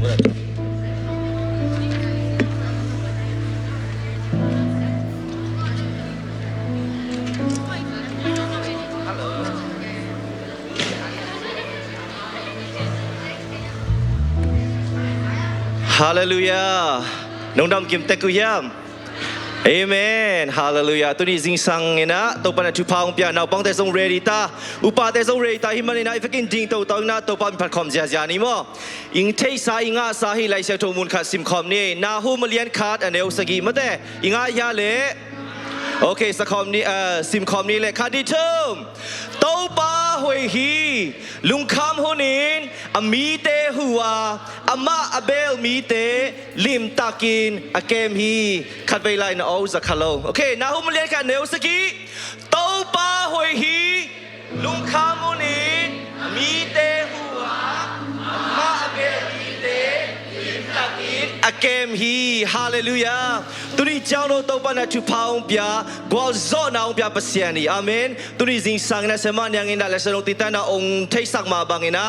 ฮาเลลูยาน้องดำกิมเตกุยามเอเมนฮาเลลูยาตัวนี้จิงสังเงนะตัวปันจุพาวงเปียนาปังเตส่งเรดิตาอุปาเตส่งเรดิตาฮิมันนะอีฟกินจิงตัวนะตัวปันพัดคอมเจียนี่มั้งอิงเทสาอิงอาสาฮิไลเชตมุนขัดซิมคอมนี่นาฮูมาเลียนขาดอันเอวสกีมาเตอิงอายาเล่โอเคสคอมนี่ซิมคอมนี่เลยคาดิทึมตัวป้าหวยฮีลุงคำหัวนินอามีเตหัวอามาอาเบลมีเตลิมตากินอาเกมฮีคัดเวลาในโอซักฮัลโหลโอเคนาฮูมาเลียนขาดเนวสกีตัวป้าหวยฮีลุงคำหัวนินอามีเตหัวอามาอาเบลมีเตลิมตากินอาเกมฮีฮาเลลูยาตุนีเจ้าโนตัวปันจุพาวงเปียกวาโซนาองเปียเปเซียนี่อาเมนตุนีจิงสังนะเสมายังอินดาเลสโนติตานาองเทสักมาบังอินะ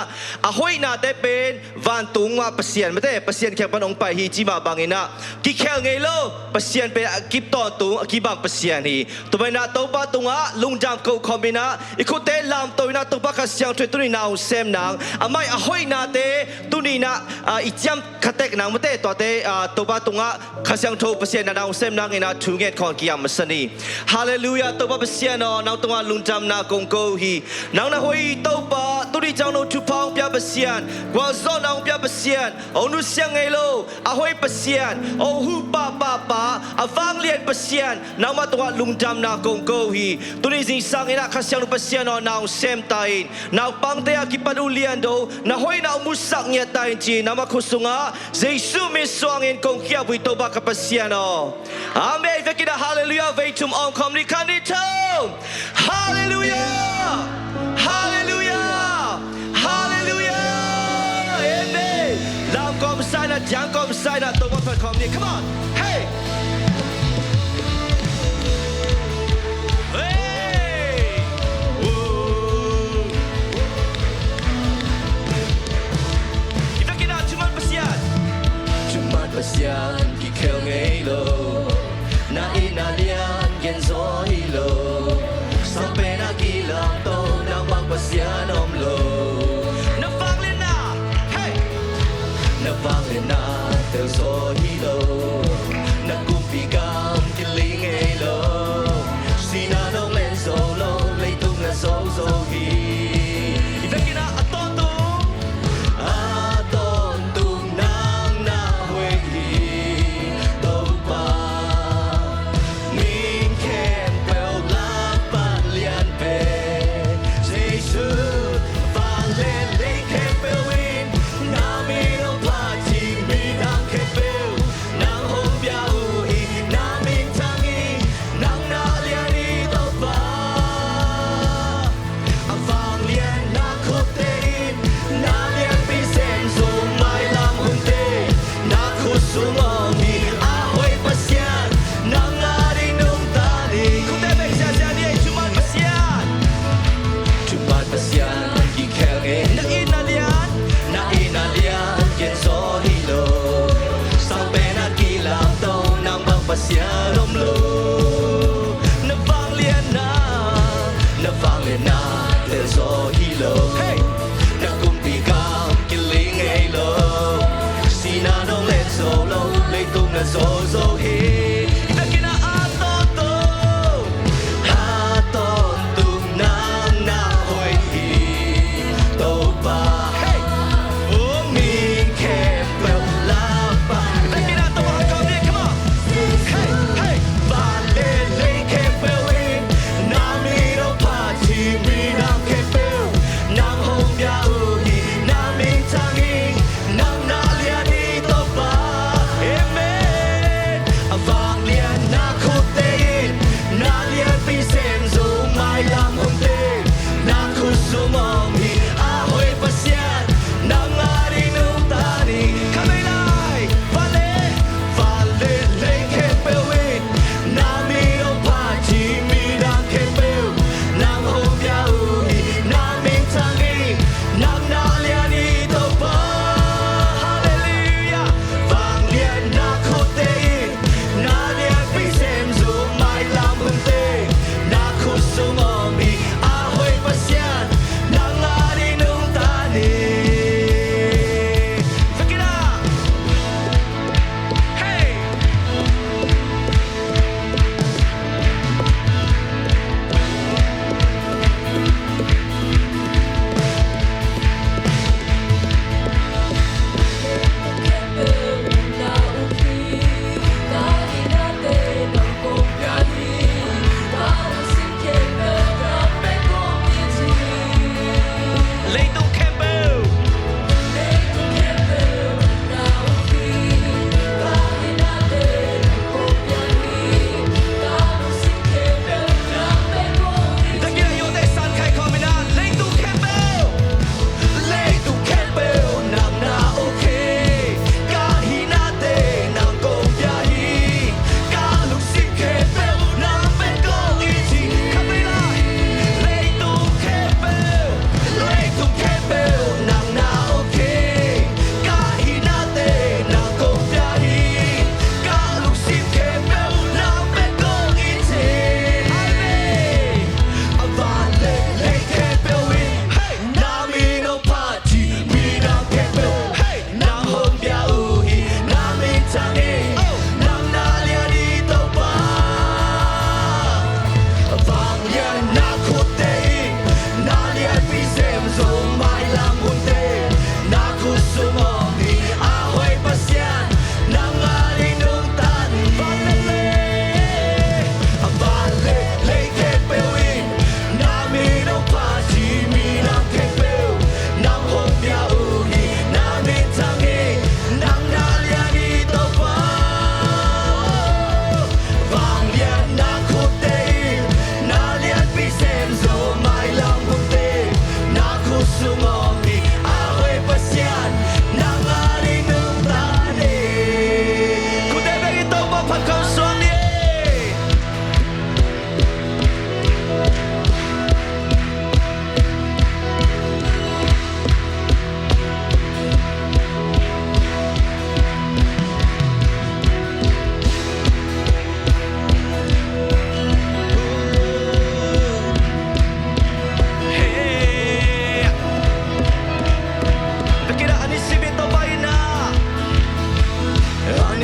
อาหวยนาเตเป็นวันตุงว่าเปเซียนไม่ได้เปเซียนแค่ปนองไปฮีจิมาบังอินะกิเคลไงโลเปเซียนเป็นกิบตอนตุงกิบังเปเซียนี่ตัวไปนะตัวปะตุงอ่ะลุงจามกูคอมบินะอีกคนเตลามตัวนะตัวปะขัดเสียงช่วยตุนีนาองเซมนางอาไม่อาหวยนาเตตุนีนะอีจำขัดเตกนางไม่ได้ตัวเตตัวปะตุงอ่ะขัดเสียงโทเปเซียนนาองเซมนางอินะทุงเกตคอนกิยามสนีฮาเลลูยาตัวปะเปเซียนนางตัวลุงจามนากงโกฮีนางนาหวยตัวปะตุนีเจ้าโนทุพองเปียเปเซียนกว่าโซนองเปียเปเซียนเอานุเสียงไงโลอาหวยเปเซียนเอาฮูปะปะปะอาฟังเลียนเปเซียนนางมาตัวลุงจามนากงโกฮีตุนีจิงสังอินะขัดเสียงเปเซียนนางเซมตายนางปังเตะกิปันอุเลียนโดนาหวยนามุสักเนี่ยตายจีนามาคุสุงะเจสุมิสวงอินกงเขียบุยตัวบักเปเซียนอาเมนเวกิดาฮาเลลูยาเวทุมองคอมนิคันดิทุมฮาเลลูยาฮาเลลูยาฮาเลลูยาเอเมนลามคอมไซนะจังคอมไซนะตัวบักคอมนี่ come on hey Pasian ki khel ngei lo na ina lian gen zo hi lo sa pe na ki la to na mang pasian om lo na vang lên na hey na vang lên na tel zo hi lo na kum pi gam ki ling ngei lo si na dong len zo lo lei tung na zo zo hi ivekina atoto Pasian om lo na vang lian na tel zo hi lo hey na kum pi gam ki ling ei lo si na dong len zo lo lei tung na zo zo hi ivekina atoto ha ton tum nang na hoi hi to pa hey oh min kem pel la pa ivekina to ba kom ni come on hey hey vale lei kem pel in na mi no pa chi mi na kem pel nang hong bia u hi na min tang in nang na lia ni to pa amen ava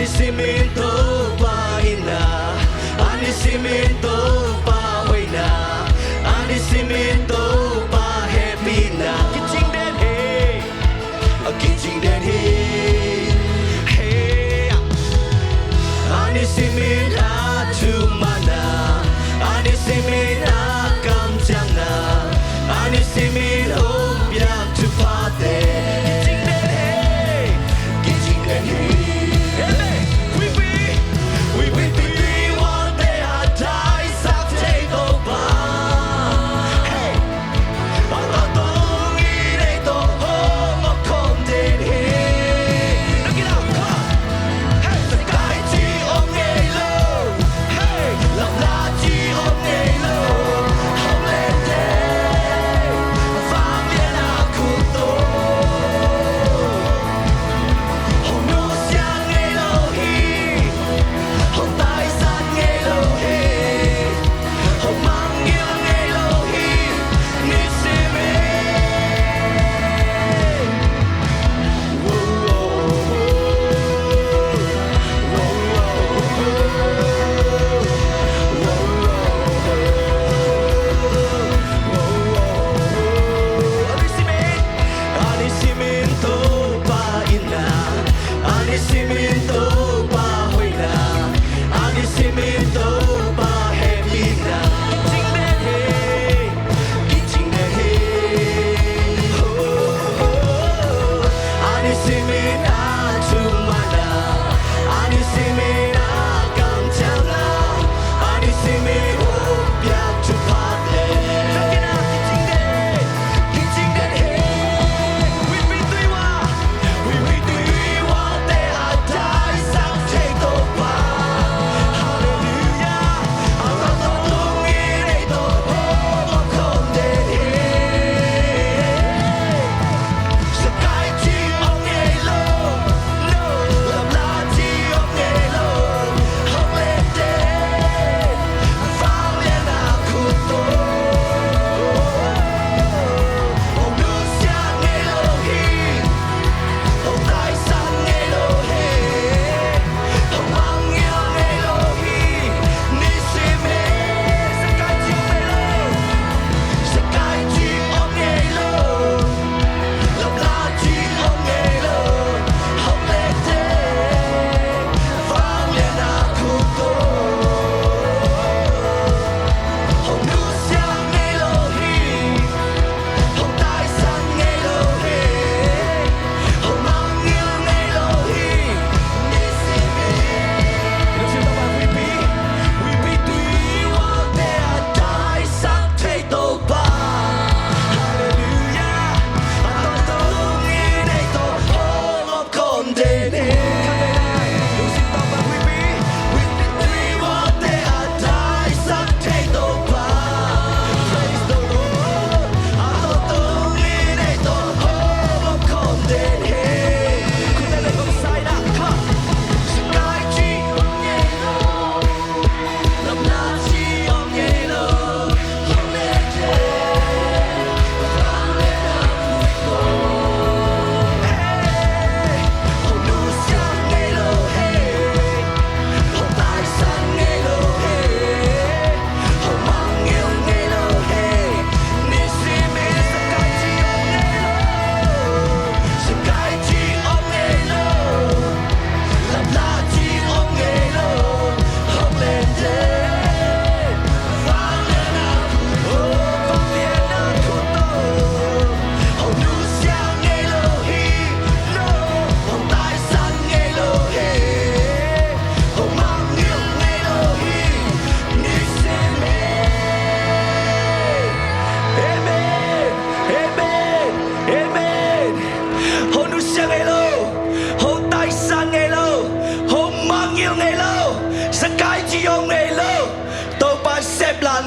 Anisiminto pa ina Anisiminto pa hoina Anisiminto pa happy na Kiching den hey Kiching den hey Hey Anisimin hatu mana Anisimin akam jangna Anisimin obyang tupate Kiching den hey Kiching den hey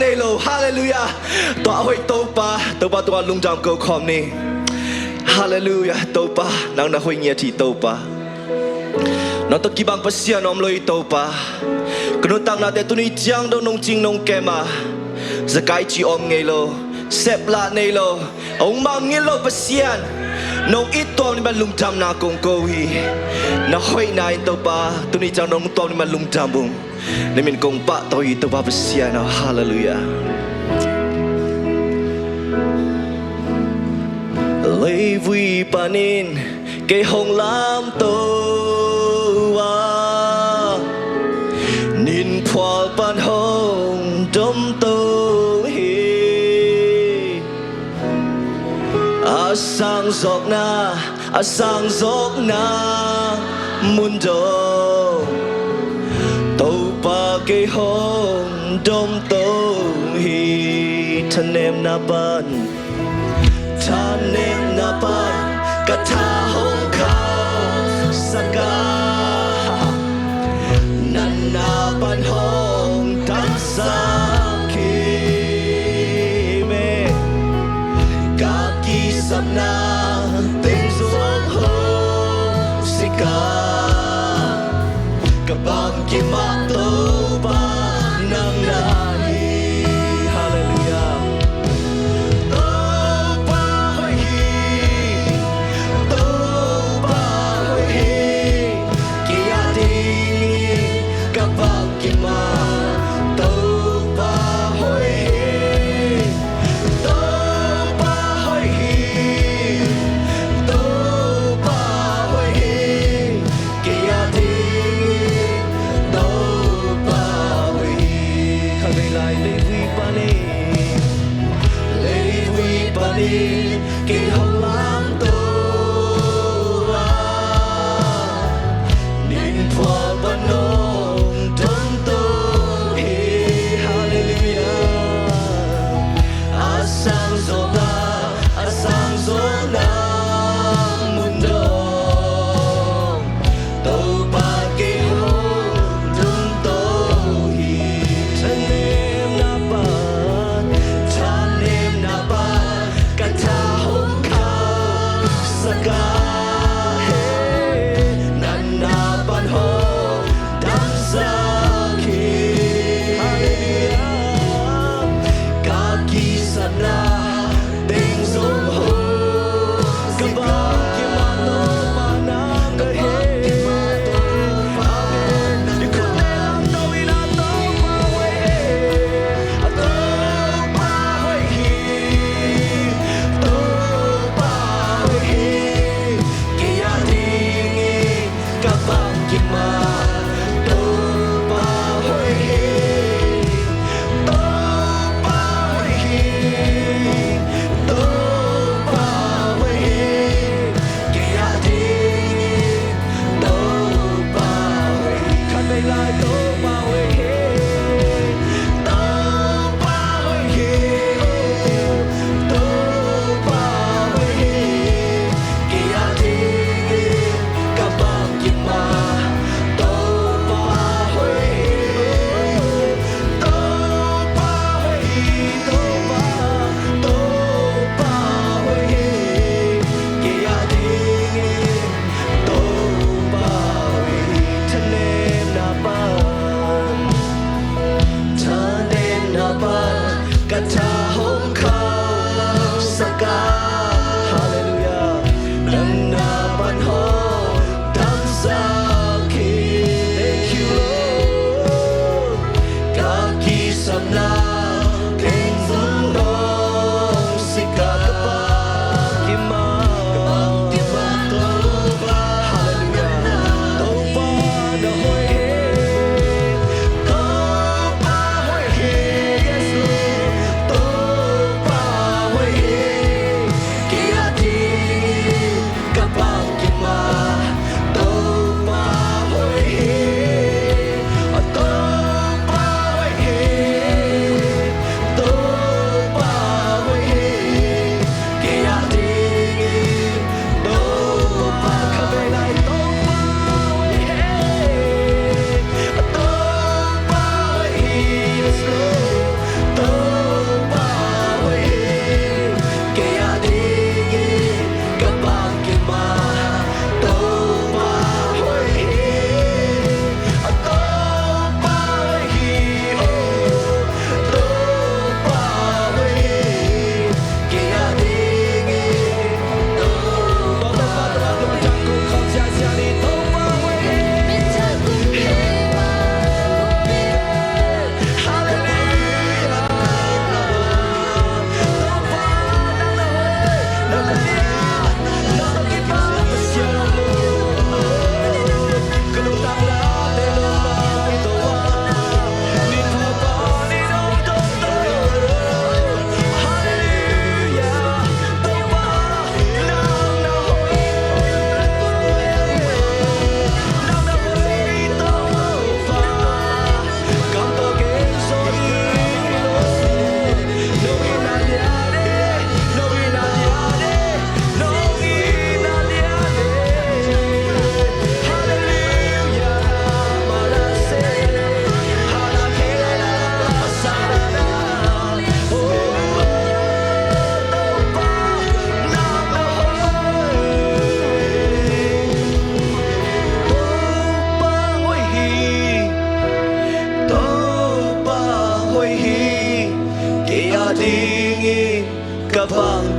Nelo Hallelujah ตัวเอาไว้ตัวปะตัวลุงจอมเกลคอมนี่ Hallelujah ตัวปะนังน่ะหุยเงียที่ตัวปะน้องตะกี้บางภาษาน้องเลยตัวปะกนุตังนาแต่ตัวนี้จังดงนงจริงนงแกมาสกายจีอมไงโลเซปลาเนโลองมังเงโลภาษา น้องอีตัวนี่มันลุงจำนากงโกวีน้าห้อยนายตัวปาตัวนี้เจ้าน้องตัวนี่มันลุงจำบุงนี่มันกงปะตัวอีตัวปาเปเสียนะฮาเลลูยาเลยวีปานินเกยหงลามตัวนินพอลปันหงดมตัวฮีอาสังจอกนาอาสังจอกนามุนโดตัวปาเกยหงดมตัวฮีทะเนมนาบันทะเนมนาบันกะทาหงเขาสกานันนาบันหงดังสักขีเมกากีสับนาติงสวงโฮสิกากะบังกิมาโตบานังนาฮีฮาเลลูยาโตบาฮอยฮีโตบาฮอยฮีกิยาดีกะบังกิมาโตบาฮอยฮีโตบาฮอยฮีโตบาฮอยฮีกิยาดีโตบาฮอยฮีฮาเล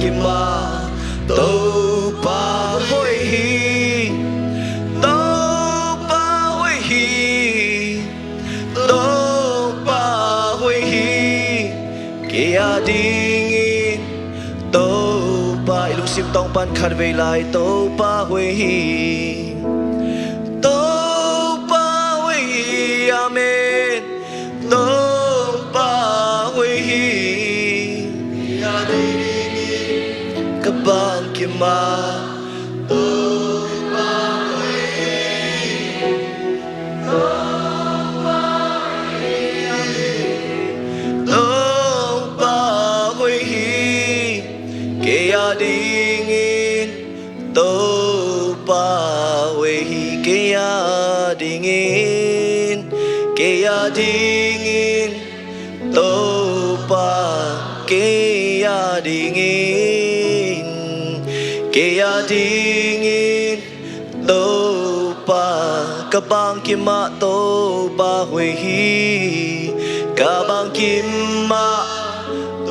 kim ma tàu ba hoi hi tàu ba hoi hi tàu ba hoi hi kia dingin tàu ba ilung sim tong pan khát về lại tàu ba hoi hi tàu ba hoi hi amen tàu ba hoi hi kia dingin các bạn kia mà tàu ba hoi hi tàu ba hoi hi kia dingin tàu ba hoi hi kia dingin tàu ba kia dingin tàu ba các bạn kim ma tàu ba hoi hi các bạn kim ma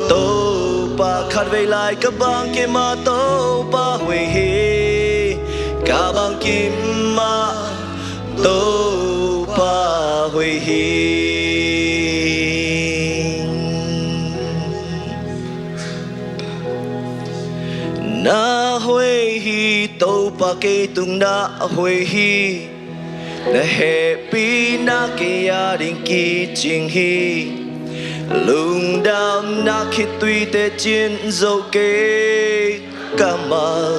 tàu ba khát về lại các bạn kim ma tàu ba hoi hi các bạn kim ma tàu ba hoi hi na hoi hi tàu ba kê tung na hoi hi na happy na kê gia đình kỳ trình hi lung đam na khi tuy tê chiến dâu kê ca mà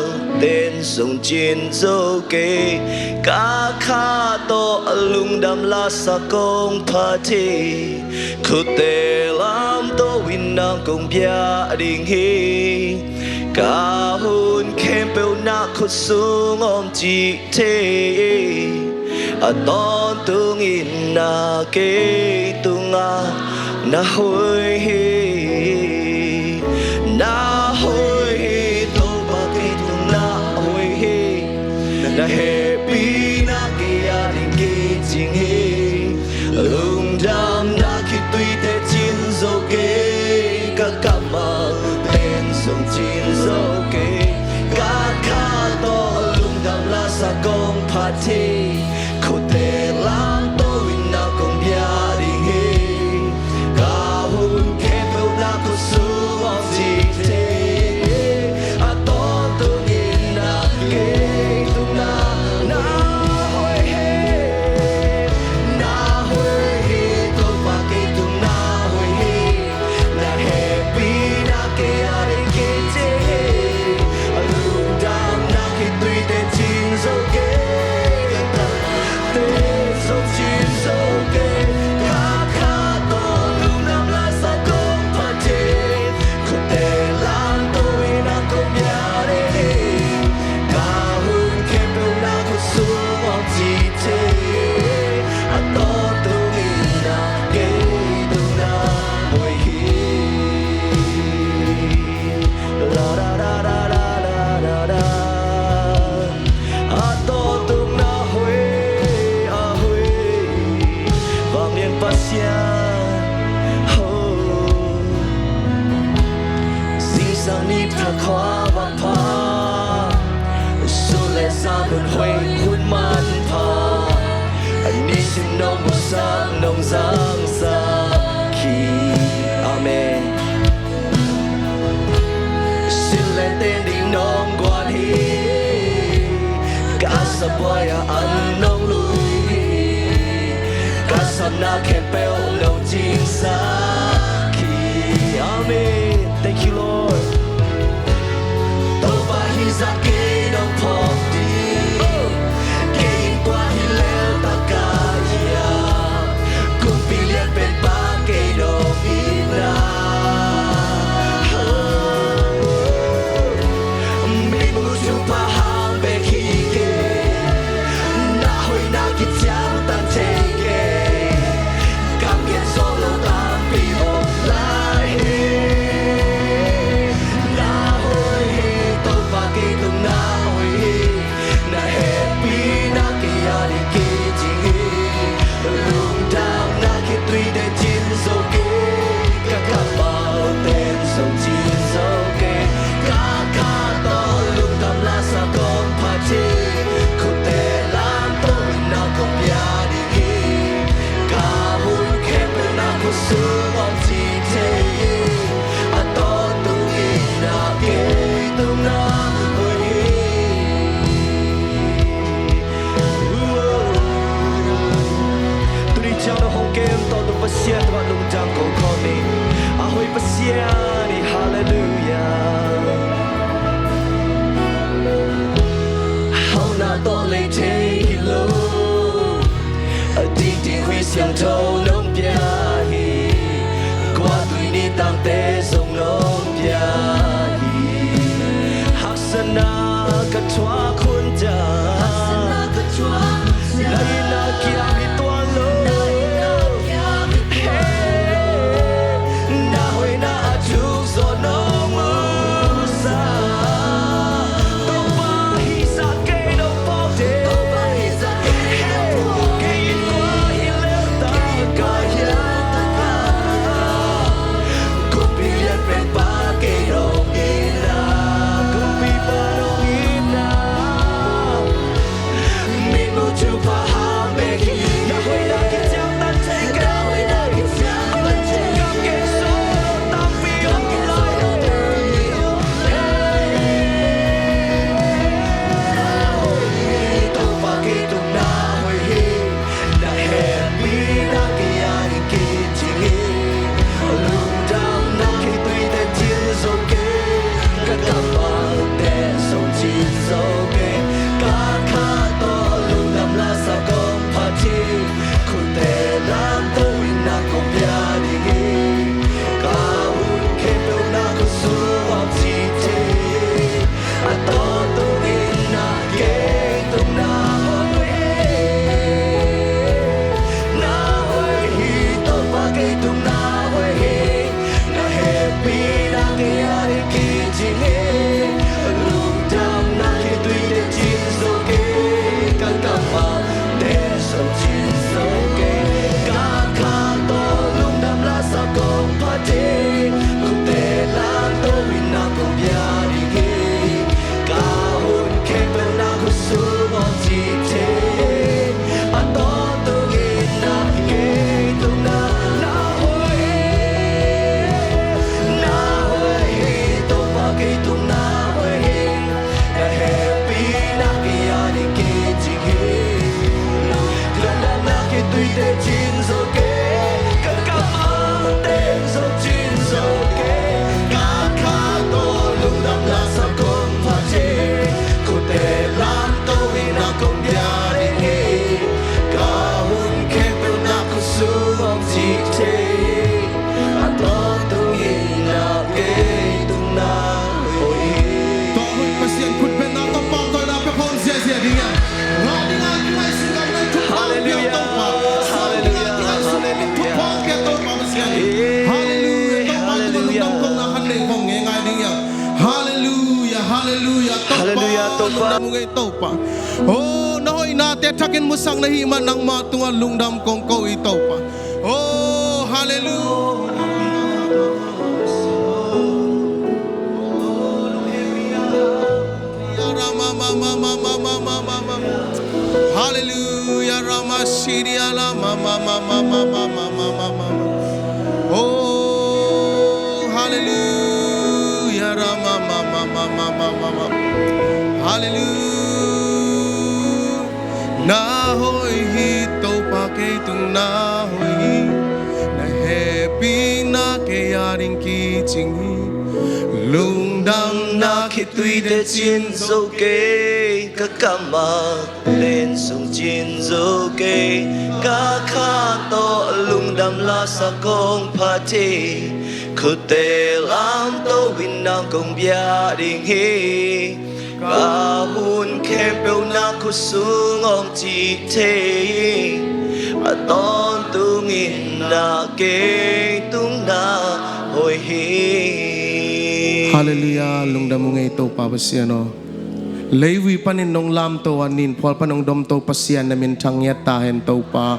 tên sông chiến dâu kê ca kha to lung đam la sa công party khu tê lam to win nam công bia đình hi ca hun kem bêu na khu sung om chi thế a ton tung in na kê tung a na hoi hi tàu ba kê tung na hoi hi na happy na kê a đình kê chinh hi lung đam na khi tuy tê chiến dâu kê ca ca mà tên sông chiến dâu kê ca kha to lung đam la sa công party khu tê lam to win na công bia đình hi ca hun kê bêu na khu su om chi thế a to tu in na kê tu na hoi he to ba kê tu na hoi he na happy na kê a đình kê thế lung đam na khi tuy tê chín dâu kê khóa và phá số lẽ xa buồn huê khuôn man phá anh đi xin nông một sáng nông giang xa khi amen xin lên tên đỉnh nông quan hi cả sa boy ăn nông lui cả sa na kèm bèo lâu chính xa khi amen. Thank you Lord. Ra kê đâu phong đi kê qua hi leo ta ca ia cùng pi liên bên ba kê đâu ina mi mu chu pa hang be khi kê na hoi na ki chang tan che kê cam kiên solo tam pi ho lai xiang thâu nông bia hi qua tuổi ni tăng tế sông nông bia hi hắc sana cất chua khuôn cha lại na kia mi tua lô na hồi na chúc gió nông sa tô ba hi sa cây đâu bao thế cây in qua hi leo ta cả ya cũng bị liệt bên ba cây đâu ina cũng bị ba đâu ina mình muốn chụp phá ham bê khi na hồi na kia chạm tan thấy cái na hồi na kia chạm tan thấy gặp cái số ta phi ông lại tô ba cây tung na hồi hi na happy na kia đi kia chỉ nghĩ lung down na khi tuy tên chiến dấu kế các cặp bằng tên sông chiến dấu kế các khá to lung đâm la sao công party khôn tê làm tôi na công bia đi nghĩ cả hôn kê đâu na có số học gì thế à to tôi in na kế tung na hồi hi tô ba cây tung na hồi hi na happy na kia đi kia chỉ nghĩ lung đâm na khi tuy tên chiến dấu kế các cặp mà tên sông chiến dấu kế các khá to lung đâm la sao công party không thể làm tôi na công bia đi nghĩ cả hôn kê đâu na có số mong gì thế à to tôi in na kế tung na hồi hi tô ba cây tung na hồi hi na happy na kia đi kia chỉ nghĩ lần lần na khi tuy tên chiến dấu kế các cặp mang tên dấu chiến dấu kế các khá to lung đâm la sao công party không thể làm tôi na công bia đi nghĩ cả hôn kép đâu na có số mong gì thế à to tôi na kế tung na hồi to hui pasien kut ben na to pa to na pe khon sia sia dinga nga dinga dinga singa na tu pa Hallelujah. to pa Hallelujah. tu pa ke to pa pasien hallelujah to pa tu lu dam kong na han le kong nge ngai dinga hallelujah hallelujah Hallelujah, to pa. mu ngai to pa oh na hoi na te thakin musang na hi man nang ma tunga lungdam kong ko i to pa oh hallelujah Rama mama mama mama mama Hallelujah Rama Shiri ala mama mama mama mama mama Oh Hallelujah Rama mama mama mama Hallelujah Na hoi hi to pa ke tung na hoi hi Na happy na ke yaring ki ching hi lung đam na khi tuy để chiến dấu kế các cặp mà lên sông chiến dấu kế các khá to lung đam la sa công party khờ tê làm tôi win na công bia đình hi cả hôn khem bêu na khu xuống ông chỉ thế à ton tung in na kế tung na hồi hi Hallelujah lung đam ngai to pa pasiano Lewi panin nong lam to anin pol panong dom to pasian na min thang yat ta hen to pa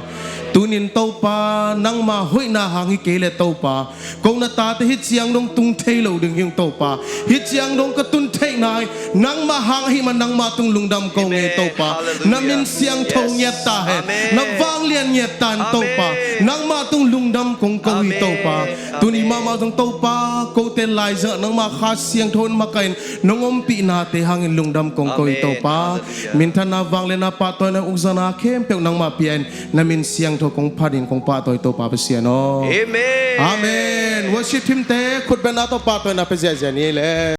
tunin to pa nang ma hoi na hangi kele to pa kong na ta te hit siang dong tung thei lo ding yung to pa hit siang dong ka tun thei nai nang ma hang hi man nang ma tung lung dam ko ngai to pa na min siang thong yat ta hen na wang lian yat tan to pa nang ma tung lung dam kong ko hi to pa tuni ma ma dong to pa ko te lai za nang ma kha siang thon ma kain nong om pi na te hangin lung dam kong ko hi to pa min than na wang le na pa to na ukzana khem pe nang ma pian na min siang tho kong padin kong pa to pa pasiano Amen. amen worship him te khut ben na to pa to na pe zia zia ni le